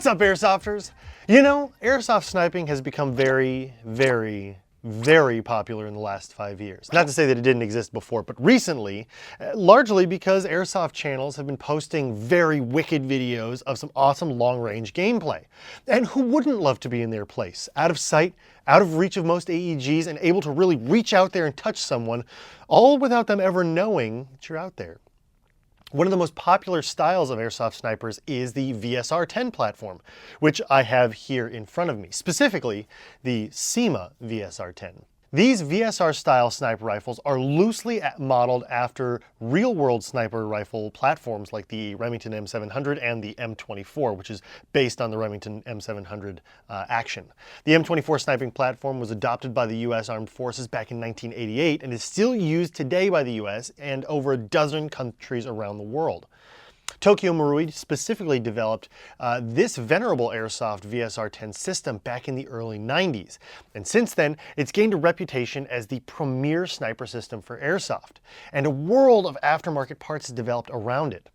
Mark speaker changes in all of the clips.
Speaker 1: What's up, Airsofters? You know, airsoft sniping has become very popular in the last 5 years. Not to say that it didn't exist before, but recently, largely because airsoft channels have been posting very wicked videos of some awesome long-range gameplay. And who wouldn't love to be in their place? Out of sight, out of reach of most AEGs, and able to really reach out there and touch someone, all without them ever knowing that you're out there. One of the most popular styles of airsoft snipers is the VSR-10 platform, which I have here in front of me, specifically the CYMA VSR-10. These VSR-style sniper rifles are loosely modeled after real-world sniper rifle platforms like the Remington M700 and the M24, which is based on the Remington M700 action. The M24 sniping platform was adopted by the U.S. Armed Forces back in 1988 and is still used today by the U.S. and over a dozen countries around the world. Tokyo Marui specifically developed this venerable airsoft VSR-10 system back in the early 90s. And since then, it's gained a reputation as the premier sniper system for airsoft. And a world of aftermarket parts is developed around it.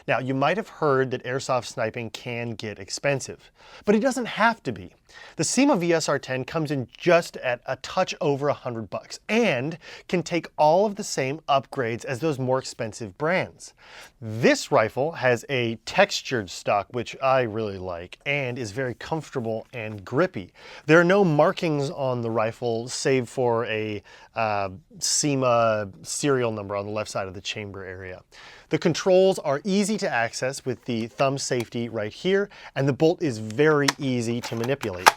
Speaker 1: Now, you might have heard that airsoft sniping can get expensive, but it doesn't have to be. The CYMA VSR-10 comes in just at a touch over $100 and can take all of the same upgrades as those more expensive brands. This rifle has a textured stock, which I really like, and is very comfortable and grippy. There are no markings on the rifle save for a CYMA serial number on the left side of the chamber area. The controls are easy to access with the thumb safety right here, and the bolt is very easy to manipulate.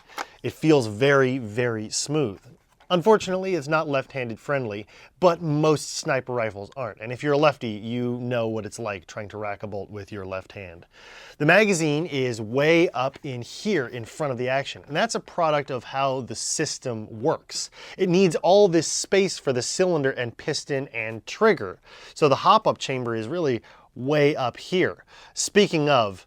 Speaker 1: It feels very smooth. Unfortunately, it's not left-handed friendly, but most sniper rifles aren't. And if you're a lefty, you know what it's like trying to rack a bolt with your left hand. The magazine is way up in here in front of the action, and that's a product of how the system works. It needs all this space for the cylinder and piston and trigger. So the hop-up chamber is really way up here. Speaking of,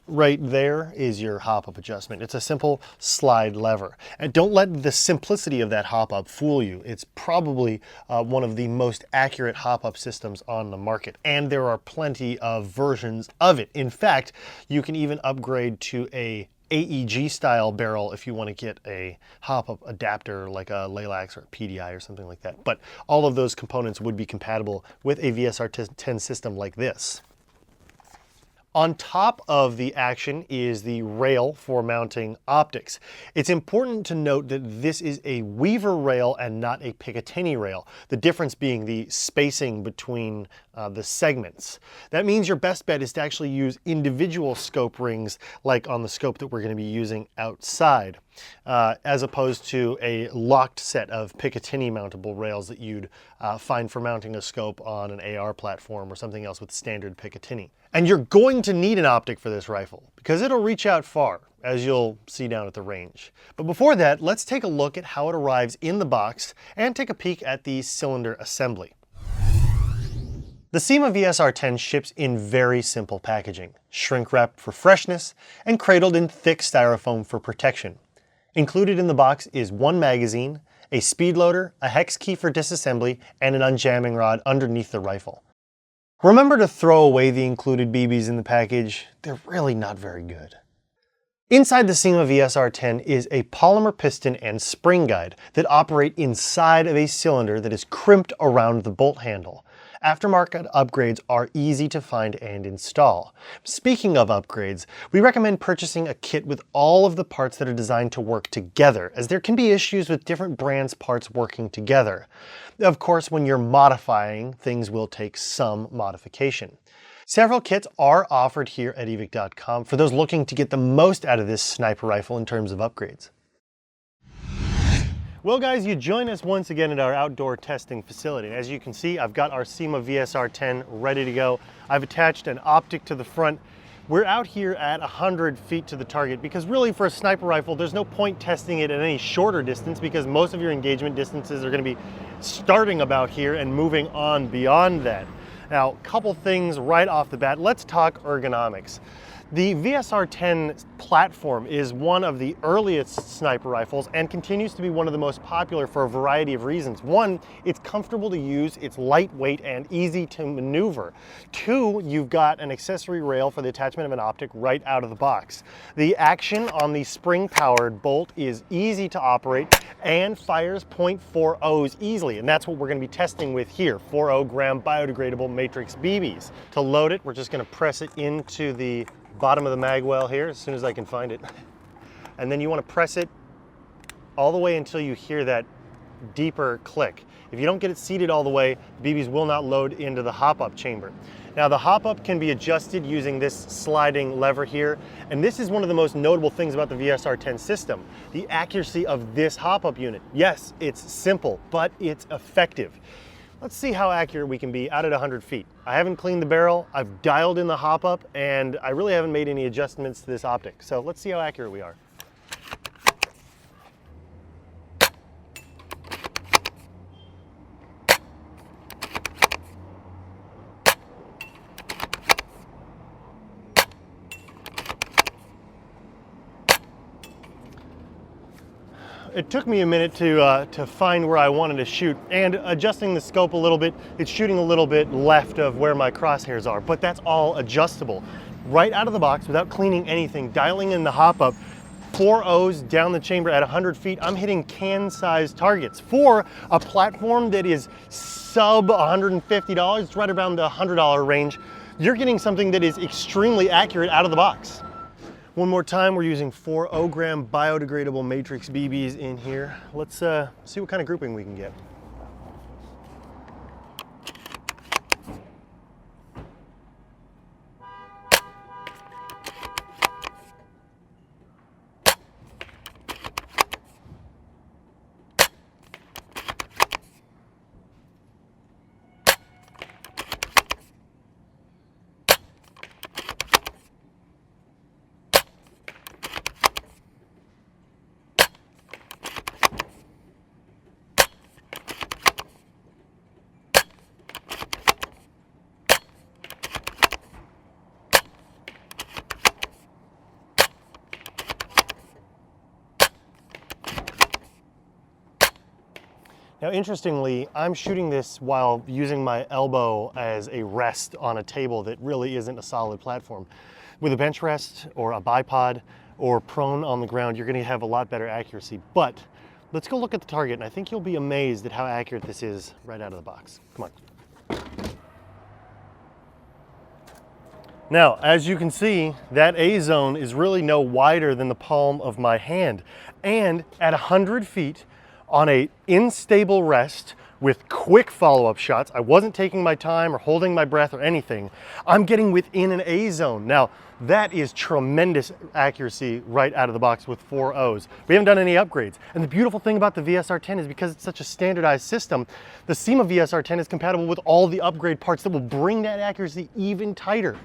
Speaker 1: right there is your hop-up adjustment. It's a simple slide lever. And don't let the simplicity of that hop-up fool you. It's probably one of the most accurate hop-up systems on the market, and there are plenty of versions of it. In fact, you can even upgrade to a AEG style barrel if you want to get a hop-up adapter like a Laylax or a PDI or something like that. But all of those components would be compatible with a VSR-10 system like this. On top of the action is the rail for mounting optics. It's important to note that this is a Weaver rail and not a Picatinny rail, the difference being the spacing between the segments. That means your best bet is to actually use individual scope rings like on the scope that we're going to be using outside, as opposed to a locked set of Picatinny mountable rails that you'd find for mounting a scope on an AR platform or something else with standard Picatinny. And you're going to need an optic for this rifle because it'll reach out far, as you'll see down at the range. But before that, let's take a look at how it arrives in the box and take a peek at the cylinder assembly. The CYMA VSR-10 ships in very simple packaging, shrink-wrapped for freshness and cradled in thick styrofoam for protection. Included in the box is one magazine, a speed loader, a hex key for disassembly, and an unjamming rod underneath the rifle. Remember to throw away the included BBs in the package. They're really not very good. Inside the CYMA VSR-10 is a polymer piston and spring guide that operate inside of a cylinder that is crimped around the bolt handle. Aftermarket upgrades are easy to find and install. Speaking of upgrades, we recommend purchasing a kit with all of the parts that are designed to work together, as there can be issues with different brands' parts working together. Of course, when you're modifying, things will take some modification. Several kits are offered here at Evike.com for those looking to get the most out of this sniper rifle in terms of upgrades. Well guys, you join us once again at our outdoor testing facility. As you can see, I've got our CYMA VSR-10 ready to go. I've attached an optic to the front. We're out here at 100 feet to the target because really for a sniper rifle, there's no point testing it at any shorter distance because most of your engagement distances are going to be starting about here and moving on beyond that. Now, a couple things right off the bat. Let's talk ergonomics. The VSR-10 platform is one of the earliest sniper rifles and continues to be one of the most popular for a variety of reasons. One, it's comfortable to use, it's lightweight and easy to maneuver. Two, you've got an accessory rail for the attachment of an optic right out of the box. The action on the spring-powered bolt is easy to operate and fires .40s easily, and that's what we're going to be testing with here, 40 gram biodegradable matrix BBs. To load it, we're just going to press it into the bottom of the mag well here as soon as I can find it. And then you want to press it all the way until you hear that deeper click. If you don't get it seated all the way, BBs will not load into the hop-up chamber. Now the hop-up can be adjusted using this sliding lever here, and this is one of the most notable things about the VSR-10 system, the accuracy of this hop-up unit. Yes, it's simple, but it's effective. Let's see how accurate we can be out at 100 feet. I haven't cleaned the barrel, I've dialed in the hop-up, and I really haven't made any adjustments to this optic. So let's see how accurate we are. It took me a minute to find where I wanted to shoot, and adjusting the scope a little bit, it's shooting a little bit left of where my crosshairs are, but that's all adjustable. Right out of the box, without cleaning anything, dialing in the hop-up, 4 O's down the chamber at 100 feet, I'm hitting can-sized targets. For a platform that is sub $150, it's right around the $100 range, you're getting something that is extremely accurate out of the box. One more time, we're using 40 gram biodegradable matrix BBs in here. Let's see what kind of grouping we can get. Now, interestingly, I'm shooting this while using my elbow as a rest on a table that really isn't a solid platform. With a bench rest or a bipod or prone on the ground, you're gonna have a lot better accuracy. But let's go look at the target, and I think you'll be amazed at how accurate this is right out of the box. Come on. Now, as you can see, that A zone is really no wider than the palm of my hand. And at 100 feet, on a unstable rest with quick follow-up shots, I wasn't taking my time or holding my breath or anything, I'm getting within an A zone. Now, that is tremendous accuracy right out of the box with 4 O's. We haven't done any upgrades. And the beautiful thing about the VSR-10 is because it's such a standardized system, the CYMA VSR-10 is compatible with all the upgrade parts that will bring that accuracy even tighter.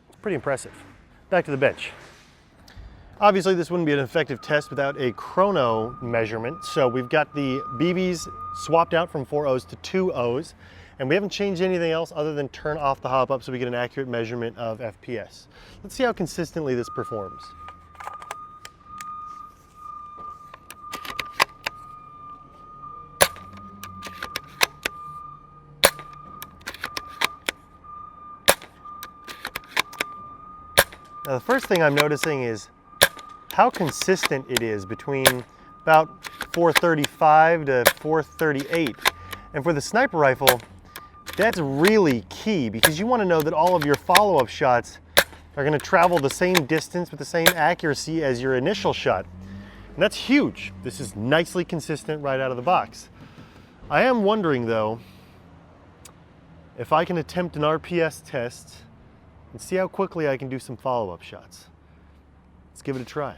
Speaker 1: It's pretty impressive. Back to the bench. Obviously, this wouldn't be an effective test without a chrono measurement. So we've got the BBs swapped out from 4 O's to 2 O's, and we haven't changed anything else other than turn off the hop up so we get an accurate measurement of FPS. Let's see how consistently this performs. Now, the first thing I'm noticing is how consistent it is between about 435 to 438. And for the sniper rifle, that's really key because you want to know that all of your follow-up shots are going to travel the same distance with the same accuracy as your initial shot. And that's huge. This is nicely consistent right out of the box. I am wondering though, if I can attempt an RPS test and see how quickly I can do some follow-up shots. Let's give it a try.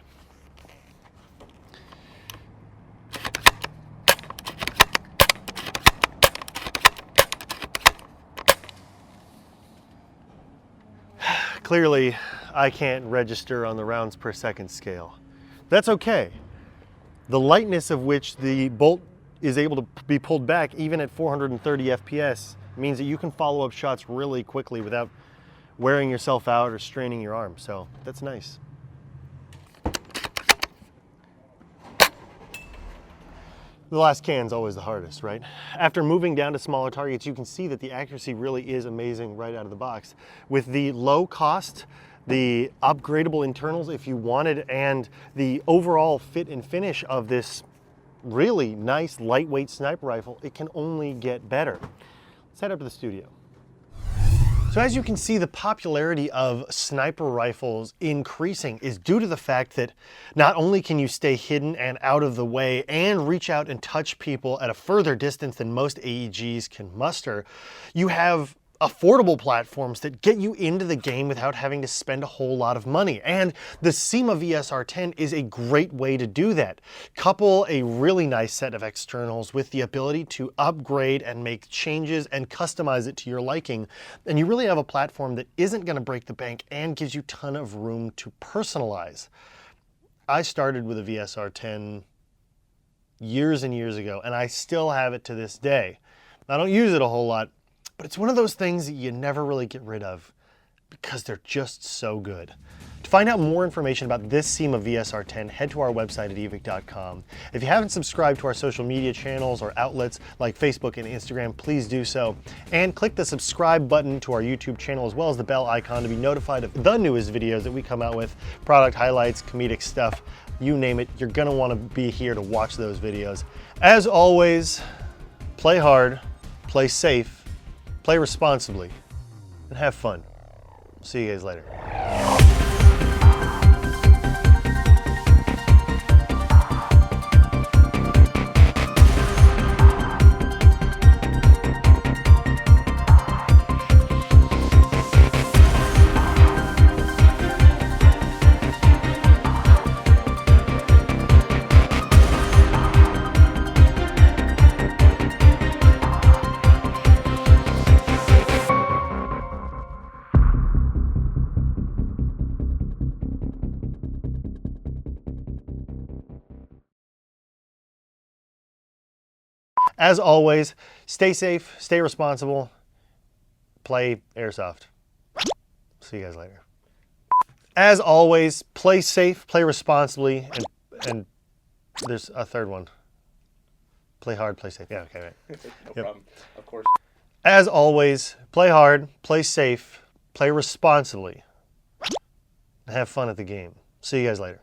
Speaker 1: Clearly, I can't register on the rounds per second scale. That's okay. The lightness of which the bolt is able to be pulled back even at 430 FPS means that you can follow up shots really quickly without wearing yourself out or straining your arm. So that's nice. The last can's always the hardest, right? After moving down to smaller targets, you can see that the accuracy really is amazing right out of the box. With the low cost, the upgradable internals if you wanted, and the overall fit and finish of this really nice lightweight sniper rifle, it can only get better. Let's head up to the studio. So as you can see, the popularity of sniper rifles increasing is due to the fact that not only can you stay hidden and out of the way and reach out and touch people at a further distance than most AEGs can muster, you have affordable platforms that get you into the game without having to spend a whole lot of money. And the CYMA VSR-10 is a great way to do that. Couple a really nice set of externals with the ability to upgrade and make changes and customize it to your liking, and you really have a platform that isn't going to break the bank and gives you a ton of room to personalize. I started with a VSR-10 years and years ago, and I still have it to this day. I don't use it a whole lot, but it's one of those things that you never really get rid of because they're just so good. To find out more information about this CYMA VSR-10, head to our website at Evike.com. If you haven't subscribed to our social media channels or outlets like Facebook and Instagram, please do so. And click the subscribe button to our YouTube channel as well as the bell icon to be notified of the newest videos that we come out with, product highlights, comedic stuff, you name it. You're gonna wanna be here to watch those videos. As always, play hard, play safe, play responsibly, and have fun. See you guys later. As always, stay safe, stay responsible, play Airsoft. See you guys later. As always, play safe, play responsibly, and there's a third one. Play hard, play safe. Yeah, okay, right.
Speaker 2: No problem, of course.
Speaker 1: As always, play hard, play safe, play responsibly, and have fun at the game. See you guys later.